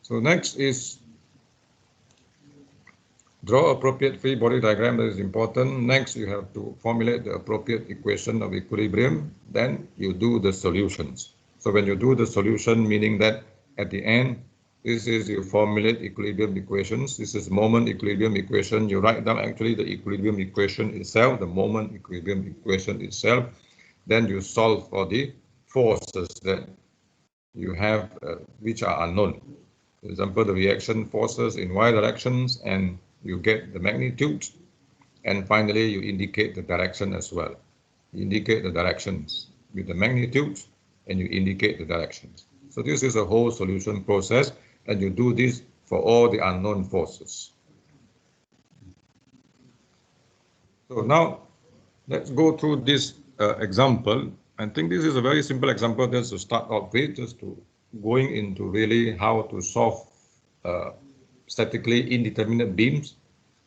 So next is draw appropriate free body diagram. That is important. Next, you have to formulate the appropriate equation of equilibrium. Then you do the solutions. So when you do the solution, meaning that at the end, this is you formulate equilibrium equations. This is moment equilibrium equation. You write down actually the equilibrium equation itself, the moment equilibrium equation itself. Then you solve for the forces that you have, which are unknown. For example, the reaction forces in y directions, and you get the magnitude. And finally, you indicate the direction as well. You indicate the directions with the magnitude, and you indicate the directions. So this is a whole solution process, and you do this for all the unknown forces. So now let's go through this example. I think this is a very simple example just to start off with, just to going into really how to solve statically indeterminate beams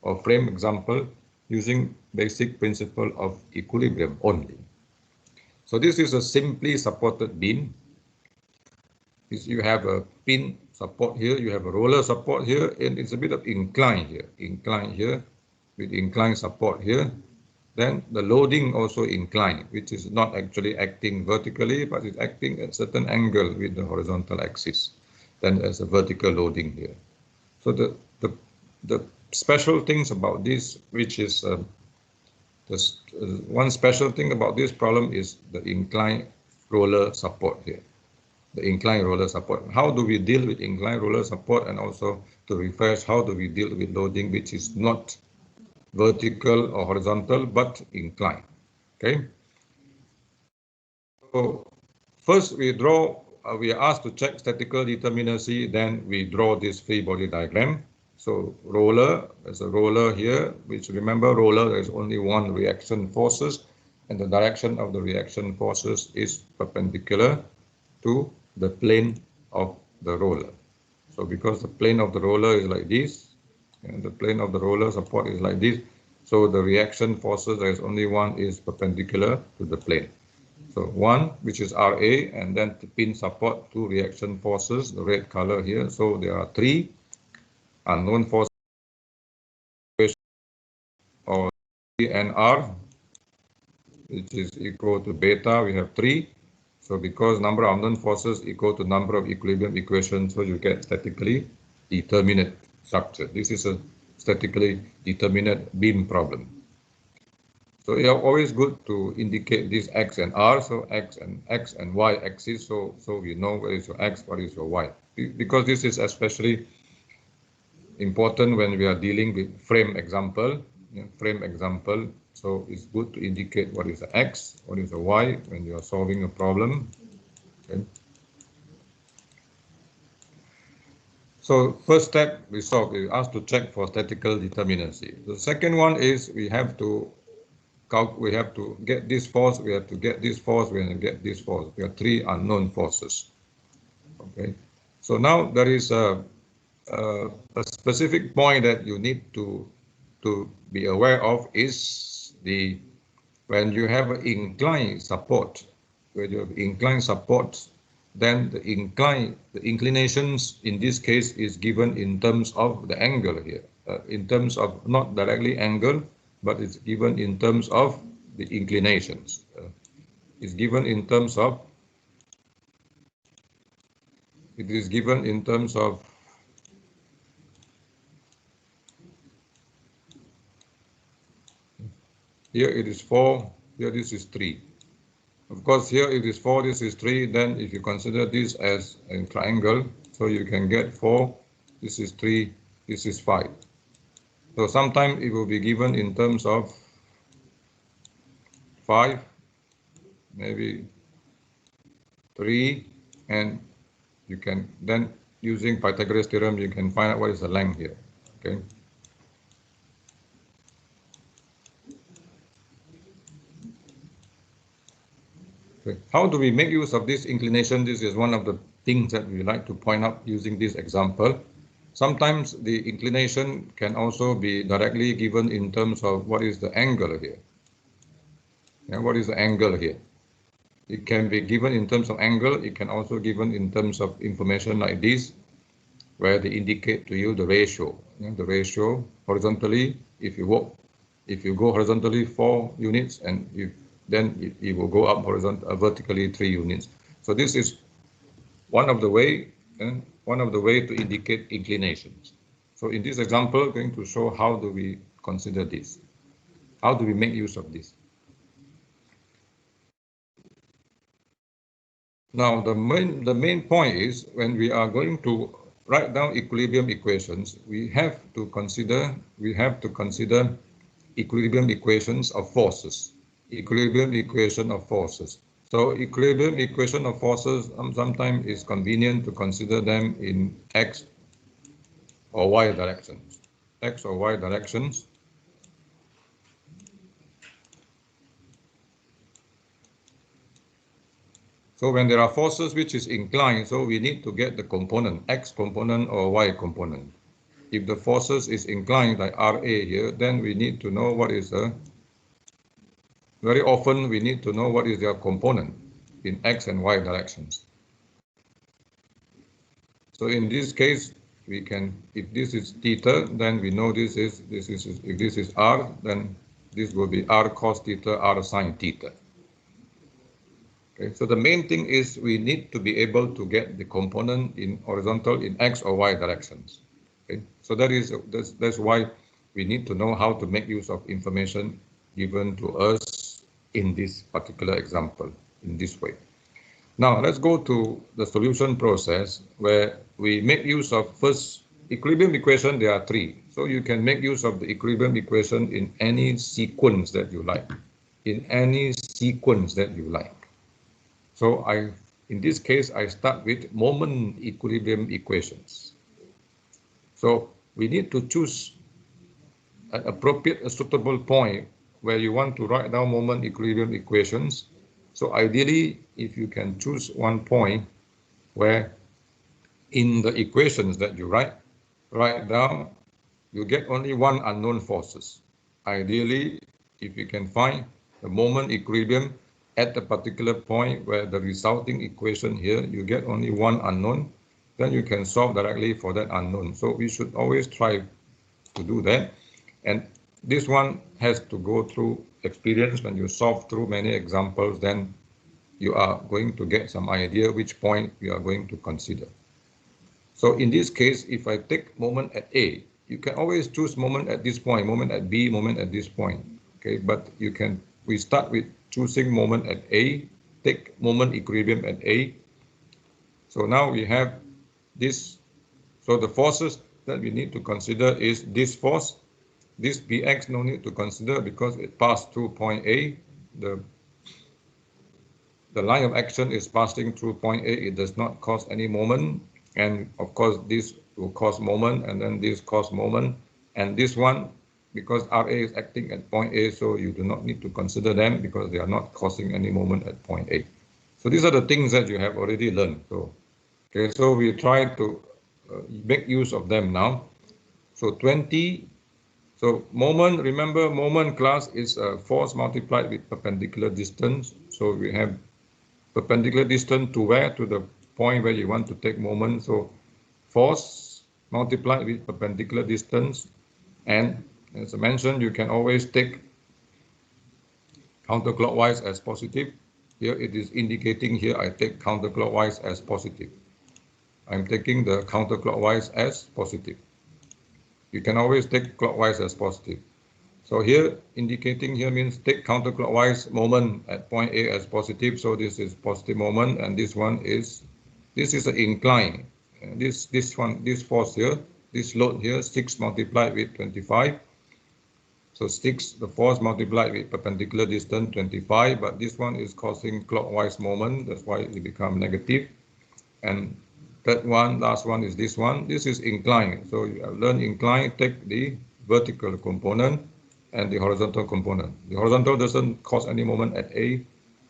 or frame example using basic principle of equilibrium only. So this is a simply supported beam. You have a pin support here, you have a roller support here, and it's a bit of incline here with incline support here. Then the loading also inclined, which is not actually acting vertically, but it's acting at a certain angle with the horizontal axis. Then there's a vertical loading here. So the special things about this, which is one special thing about this problem is the inclined roller support here. The inclined roller support. How do we deal with inclined roller support? And also to refresh, how do we deal with loading which is not vertical or horizontal but inclined? Okay. So first we draw. We are asked to check statical determinacy. Then we draw this free body diagram. So roller, there's a roller here, which remember roller, there's only one reaction forces, and the direction of the reaction forces is perpendicular to the plane of the roller. So because the plane of the roller is like this, and the plane of the roller support is like this, so the reaction forces, there's only one is perpendicular to the plane. So one, which is RA, and then the pin support, two reaction forces, the red color here. So there are three unknown forces, or NR, which is equal to beta. We have three. So because number of unknown forces equal to number of equilibrium equations, so you get statically determinate structure. This is a statically determinate beam problem. So it's always good to indicate this X and R. So X and Y axis. So we know what is your X, what is your Y. Because this is especially important when we are dealing with frame example. So it's good to indicate what is the X, what is the Y when you are solving a problem. Okay. So first step we solve, we asked to check for statical determinacy. The second one is we have to get this force, we have to get this force, we have to get this force. We have three unknown forces. Okay. So now there is a specific point that you need to be aware of is when you have an inclined support, then the inclinations in this case is given in terms of the angle here, in terms of not directly angle, but it's given in terms of the inclinations. It is given in terms of here it is 4, here this is 3. Of course, here it is 4, this is 3. Then if you consider this as a triangle, so you can get 4, this is 3, this is 5. So sometimes it will be given in terms of 5, maybe 3, and you can then, using Pythagoras theorem, you can find out what is the length here. Okay. How do we make use of this inclination? This is one of the things that we like to point out using this example. Sometimes the inclination can also be directly given in terms of what is the angle here. What is the angle here? It can be given in terms of angle. It can also be given in terms of information like this. where they indicate to you the ratio. The ratio horizontally, if you go horizontally 4 units, and then it will go up vertically 3 units. So this is one of the way to indicate inclinations. So in this example, I'm going to show how do we consider this. How do we make use of this? Now, the main point is when we are going to write down equilibrium equations, we have to consider equilibrium equations of forces. Equilibrium equation of forces. So equilibrium equation of forces sometimes is convenient to consider them in x or y directions. X or y directions. So when there are forces which is inclined, so we need to get the component, x component or y component. If the forces is inclined like RA here, then we need to know what is very often we need to know what is their component in x and y directions. So in this case, we can, if this is theta, then we know if this is r, then this will be r cos theta, r sin theta. Okay, so the main thing is we need to be able to get the component in horizontal in x or y directions. Okay, so that's why we need to know how to make use of information given to us in this particular example in this way. Now let's go to the solution process where we make use of first equilibrium equation. There are 3, so you can make use of the equilibrium equation in any sequence that you like. In any sequence that you like. So in this case, I start with moment equilibrium equations. So we need to choose an appropriate, a suitable point where you want to write down moment equilibrium equations. So ideally, if you can choose one point where in the equations that you write down, you get only one unknown forces. Ideally, if you can find the moment equilibrium at the particular point where the resulting equation here, you get only one unknown, then you can solve directly for that unknown. So we should always try to do that. And this one has to go through experience. When you solve through many examples, then you are going to get some idea which point you are going to consider. So in this case, if I take moment at A, you can always choose moment at this point, moment at B, moment at this point. Okay, but we start with choosing moment at A, take moment equilibrium at A. So now we have this. So the forces that we need to consider is this force. This Bx no need to consider because it passed through point A. The line of action is passing through point A. It does not cause any moment. And of course, this will cause moment, and then this cause moment. And this one, because RA is acting at point A, so you do not need to consider them because they are not causing any moment at point A. So these are the things that you have already learned. So, okay, so we try to make use of them now. So 20. So moment, remember moment class is force multiplied with perpendicular distance. So we have perpendicular distance to where? To the point where you want to take moment. So force multiplied with perpendicular distance. And as I mentioned, you can always take counterclockwise as positive. Here it is indicating here I take counterclockwise as positive. I'm taking the counterclockwise as positive. You can always take clockwise as positive. So here indicating here means take counterclockwise moment at point A as positive. So this is positive moment, and this is an incline. This force here, this load here, 6 multiplied with 25. So 6, the force multiplied with perpendicular distance 25, but this one is causing clockwise moment. That's why it becomes negative. And that one, last one is this one. This is incline. So you have learned incline, take the vertical component and the horizontal component. The horizontal doesn't cause any moment at A,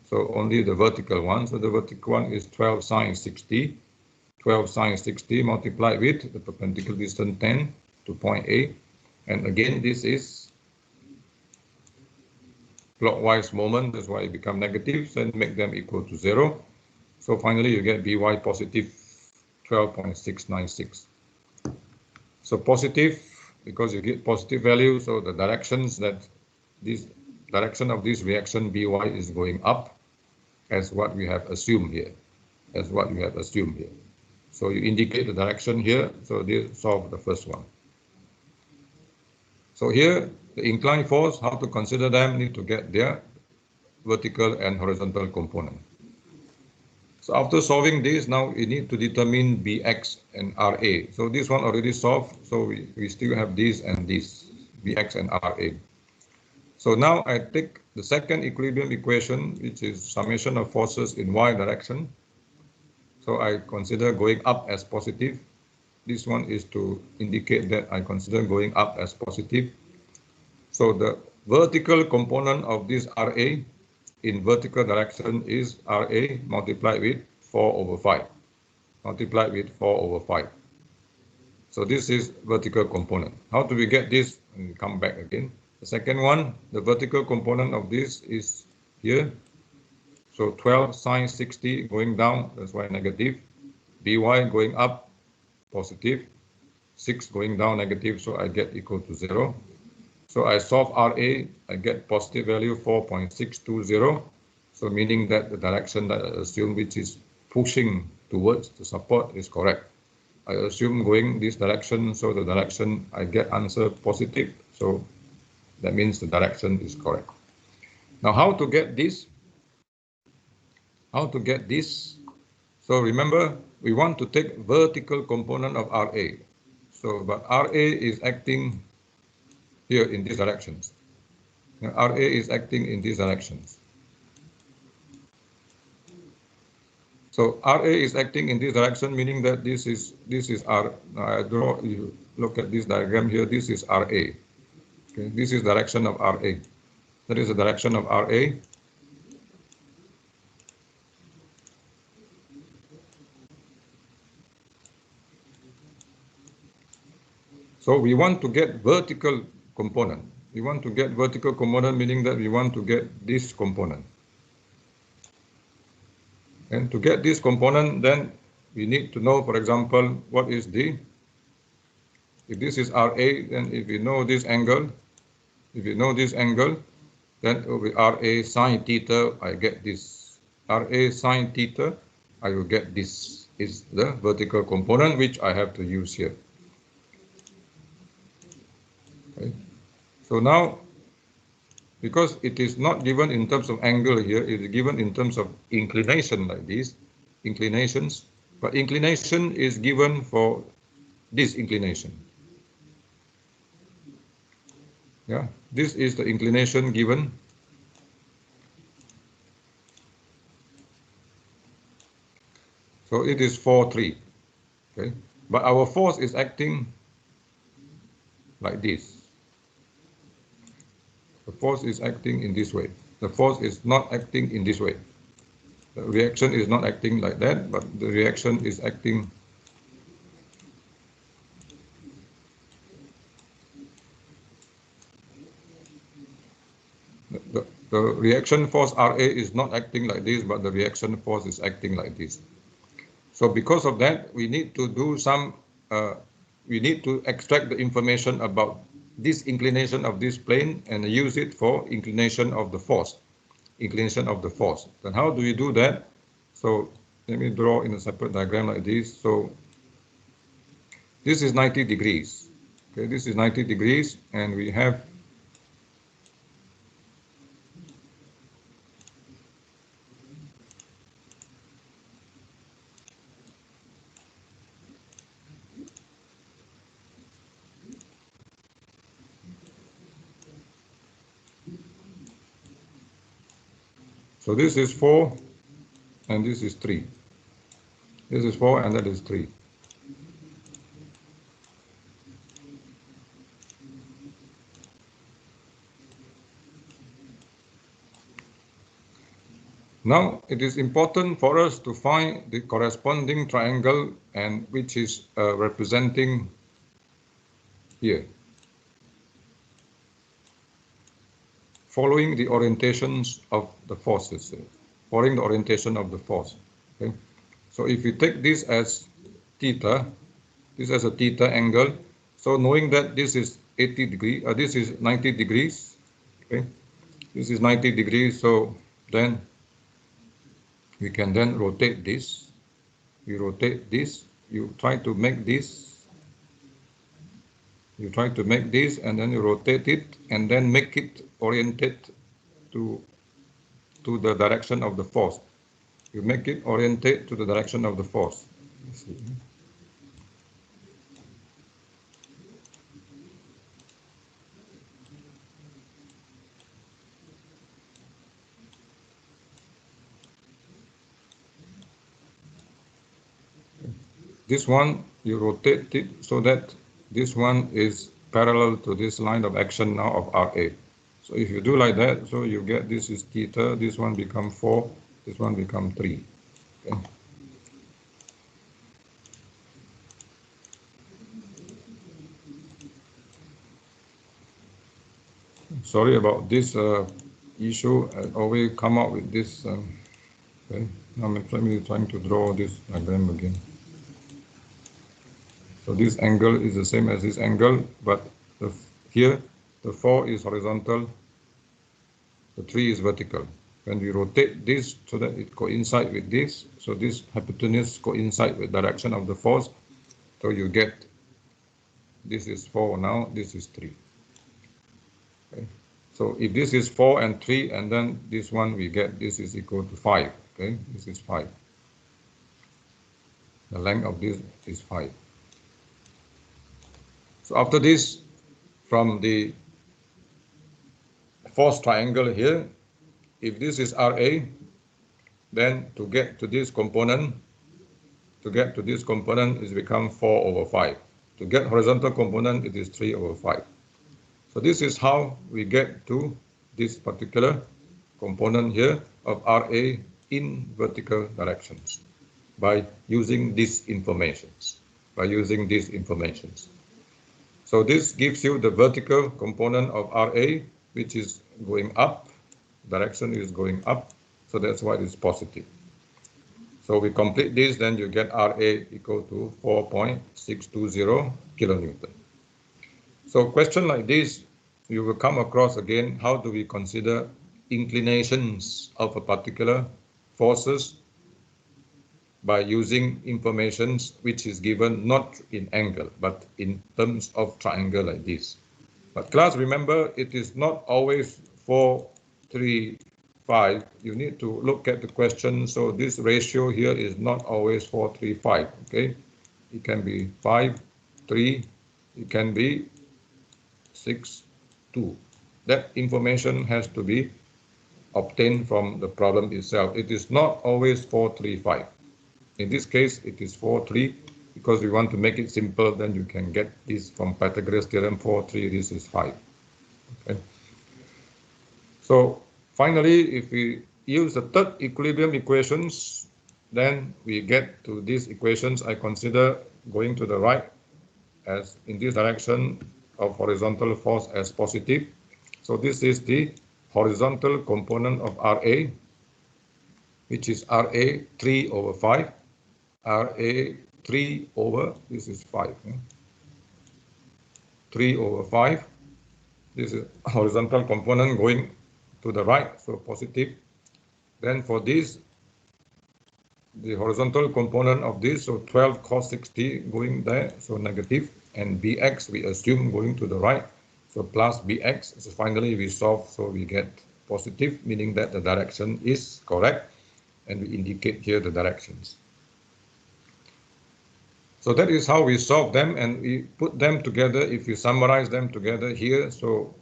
so only the vertical one. So the vertical one is 12 sine 60. 12 sine 60 multiplied with the perpendicular distance 10 to point A. And again, this is clockwise moment. That's why it becomes negative, and make them equal to 0. So finally, you get By positive 12.696. So positive, because you get positive value, so the directions that this direction of this reaction By is going up, as what we have assumed here, So you indicate the direction here, so this solve the first one. So here, the inclined force, how to consider them, need to get their vertical and horizontal component. So after solving this, now we need to determine Bx and Ra. So this one already solved, so we still have this and this, Bx and Ra. So now I take the second equilibrium equation, which is summation of forces in y direction. So I consider going up as positive. This one is to indicate that I consider going up as positive. So the vertical component of this Ra in vertical direction is Ra multiplied with 4 over 5. So this is vertical component. How do we get this? And come back again. The second one, the vertical component of this is here. So 12 sine 60 going down, that's why negative. By going up, positive. 6 going down, negative, so I get equal to 0. So I solve Ra, I get positive value 4.620. So meaning that the direction that I assume, which is pushing towards the support, is correct. I assume going this direction, so the direction I get answer positive. So that means the direction is correct. Now how to get this? So remember, we want to take vertical component of Ra. So but Ra is acting here in these directions. Now, Ra is acting in these directions. So Ra is acting in this direction, meaning that this is R. Now I draw. You look at this diagram here. This is Ra. Okay, this is direction of Ra. That is the direction of Ra. So we want to get vertical component. Meaning that we want to get this component. And to get this component, then we need to know, for example, what is if this is Ra, then if we know this angle, then over Ra sine theta, I get this. Ra sine theta, I will get this is the vertical component, which I have to use here. Okay. So now, because it is not given in terms of angle here, it is given in terms of inclination like this, inclinations, but inclination is given for this inclination. Yeah, this is the inclination given. So it is 4,3, okay? But our force is acting like this. The force is acting in this way. The force is not acting in this way. The reaction is not acting like that, but the reaction is acting the reaction force Ra is not acting like this, but the reaction force is acting like this. So because of that, we need to do some, we need to extract the information about this inclination of this plane and use it for inclination of the force. Then how do we do that? So let me draw in a separate diagram like this. So this is 90 degrees. Okay, this is 90 degrees, and we have so this is 4 and this is 3. This is 4 and that is 3. Now it is important for us to find the corresponding triangle, and which is representing here, following the orientations of the forces, following the orientation of the force. Okay, so if we take this as theta, this as a theta angle, So knowing that this is 80 degrees, this is 90 degrees, okay? This is 90 degrees, so then we can then rotate this. You rotate this, you try to make this, and then you rotate it, and then make it oriented to the direction of the force. You make it oriented to the direction of the force. This one, you rotate it so that this one is parallel to this line of action now of RA. So if you do like that, so you get this is theta, this one become 4, this one become 3. Okay. Sorry about this issue. I always come up with this. Okay. I'm trying to draw this diagram again. So this angle is the same as this angle, but here the 4 is horizontal, the 3 is vertical. When we rotate this so that it coincides with this, so this hypotenuse coincides with direction of the force, so you get this is 4 now, this is 3. Okay. So if this is 4 and 3, and then this one we get this is equal to 5. Okay, this is 5. The length of this is 5. So after this, from the force triangle here, if this is RA, then to get to this component, is become 4 over 5. To get horizontal component, it is 3 over 5. So this is how we get to this particular component here of RA in vertical directions by using these informations. So this gives you the vertical component of RA, which is going up. Direction is going up, so that's why it's positive. So we complete this, then you get RA equal to 4.620 kilonewton. So question like this, you will come across again, how do we consider inclinations of a particular forces by using informations which is given not in angle, but in terms of triangle like this. But class, remember, it is not always 4, 3, 5. You need to look at the question. So this ratio here is not always 4, 3, 5. Okay, it can be 5, 3. It can be 6, 2. That information has to be obtained from the problem itself. It is not always 4, 3, 5. In this case, it is 4, 3. Because we want to make it simple, then you can get this from Pythagoras theorem, 4, 3, this is 5. Okay. So finally, if we use the third equilibrium equations, then we get to these equations. I consider going to the right as in this direction of horizontal force as positive. So this is the horizontal component of RA, which is RA 3 over 5, RA 3 over, this is 5, 3 over 5. This is horizontal component going to the right, so positive. Then for this, the horizontal component of this, so 12 cos 60 going there, so negative, and bx we assume going to the right, so plus bx. So finally we solve, so we get positive, meaning that the direction is correct, and we indicate here the directions. So that is how we solve them, and we put them together. If you summarize them together here, so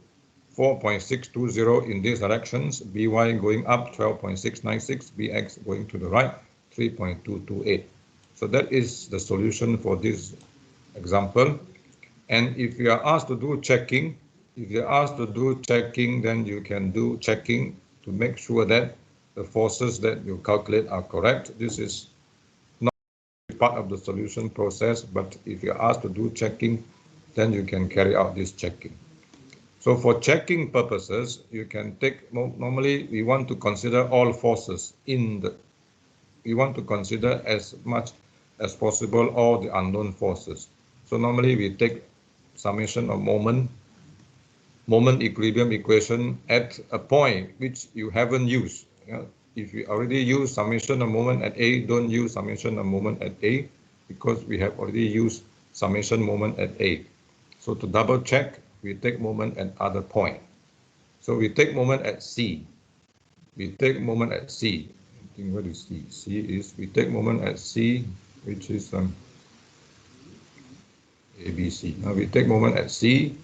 4.620 in these directions, by going up 12.696, bx going to the right 3.228. So that is the solution for this example. And if you are asked to do checking, then you can do checking to make sure that the forces that you calculate are correct. This is part of the solution process, but if you're asked to do checking, then you can carry out this checking. So for checking purposes, you can take, normally we want to consider all forces we want to consider as much as possible all the unknown forces. So normally we take summation of moment equilibrium equation at a point which you haven't used. If you already use summation of moment at A, don't use summation of moment at A, because we have already used summation moment at A. So to double check, we take moment at other point. So we take moment at C. We take moment at C. I think what is C? C is, we take moment at C, which is ABC. Now we take moment at C.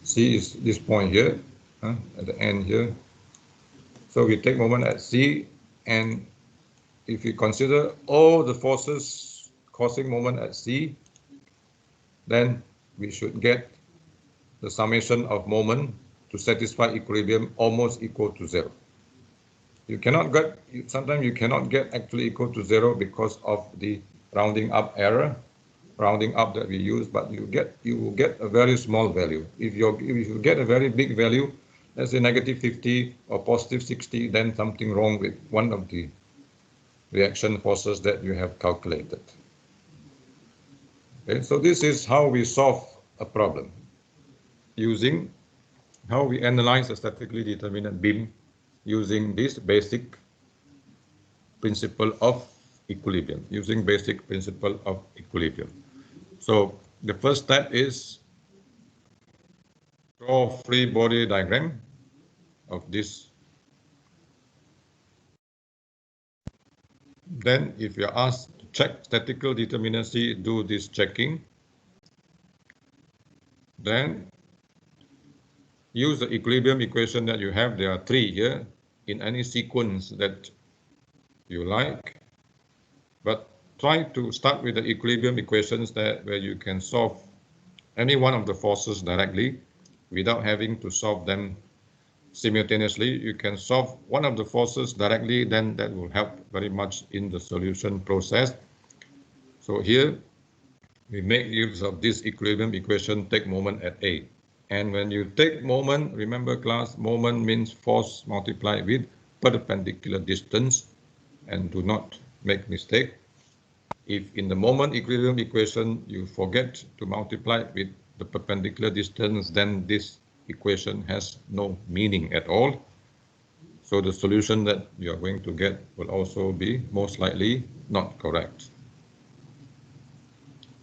C is this point here, at the end here. So we take moment at C, and if we consider all the forces causing moment at C, then we should get the summation of moment to satisfy equilibrium almost equal to zero. You cannot get, sometimes you cannot get actually equal to zero because of the rounding up error, rounding up that we use, but you will get a very small value. If you get a very big value, let's say -50 or +60, then something wrong with one of the reaction forces that you have calculated. Okay, so this is how we solve a problem, using how we analyze a statically determinate beam using this basic principle of equilibrium, So the first step is draw free body diagram of this. Then if you're asked to check statical determinacy, do this checking. Then use the equilibrium equation that you have. There are 3 here in any sequence that you like. But try to start with the equilibrium equations where you can solve any one of the forces directly without having to solve them simultaneously. You can solve one of the forces directly, then that will help very much in the solution process. So here we make use of this equilibrium equation, take moment at A. And when you take moment, remember class, moment means force multiplied with perpendicular distance, and do not make mistake. If in the moment equilibrium equation you forget to multiply with the perpendicular distance, then this equation has no meaning at all. So the solution that you are going to get will also be most likely not correct.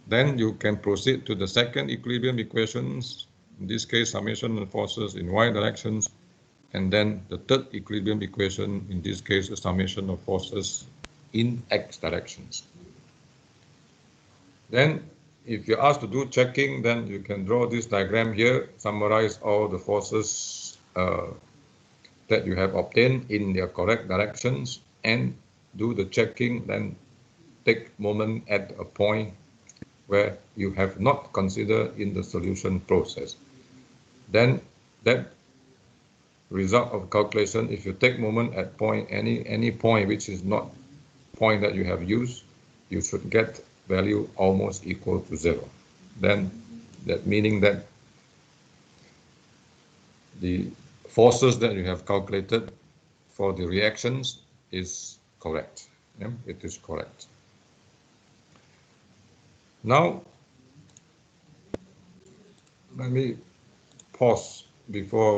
Then you can proceed to the second equilibrium equations, in this case summation of forces in y directions, and then the third equilibrium equation, in this case a summation of forces in x directions. Then if you're asked to do checking, then you can draw this diagram here, summarize all the forces that you have obtained in their correct directions, and do the checking, then take moment at a point where you have not considered in the solution process. Then that result of calculation, if you take moment at point, any point which is not point that you have used, you should get value almost equal to zero. Then that meaning that the forces that you have calculated for the reactions is correct. Yeah, it is correct. Now, let me pause before